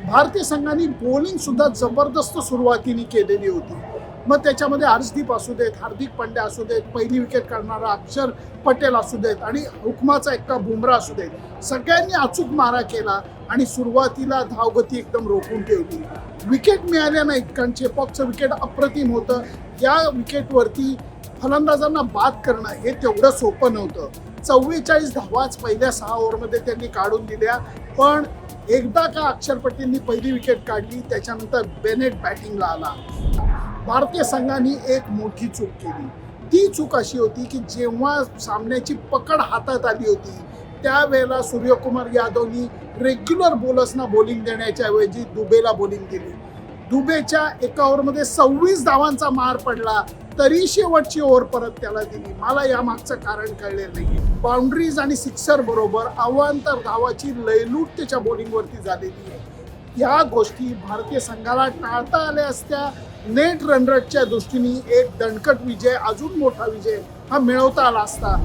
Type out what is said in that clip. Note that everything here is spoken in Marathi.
भारतीय संघाने बॉलिंग सुद्धा जबरदस्त सुरुवातीने केलेली होती। मग त्याच्यामध्ये हर्षदीप असू देत, हार्दिक पांड्या असू देत, पहिली विकेट काढणारा अक्षर पटेल असू देत आणि हुकमाचा एक्का बुमराह असू देत, सगळ्यांनी अचूक मारा केला आणि सुरुवातीला धावगती एकदम रोखून ठेवली। विकेट मिळाल्या नाहीत कारण चेपॉकचं विकेट अप्रतिम होतं। या विकेटवरती फलंदाजांना बाद करणं हे तेवढं सोपं नव्हतं। 44 धावाच पहिल्या 6 ओव्हरमध्ये त्यांनी काढून दिल्या, पण एकदा का अक्षर पटेलनी पहिली विकेट काढली त्याच्यानंतर बेनेट बॅटिंगला आला। भारतीय संघाने एक मोठी चूक केली। ती चूक अशी होती की जेव्हा सामन्याची पकड हातात आली होती त्यावेळेला सूर्यकुमार यादवनी रेग्युलर बॉलर्सना बॉलिंग देण्याच्या ऐवजी दुबेला बॉलिंग दिली। दुबेच्या एका ओव्हरमध्ये 26 धावांचा मार पडला तरी शेवटची ओव्हर परत त्याला दिली। मला यामागचं कारण कळलेलं नाही। बाउंड्रीज आणि सिक्सर बरोबर अवांतर धावाची लयलूट त्याच्या बॉलिंगवरती झालेली आहे। या गोष्टी भारतीय संघाला टाळता आल्या असत्या। नेट रन रेटच्या दृष्टीने एक दणकट विजय, अजून मोठा विजय हा मिळवता आला असता।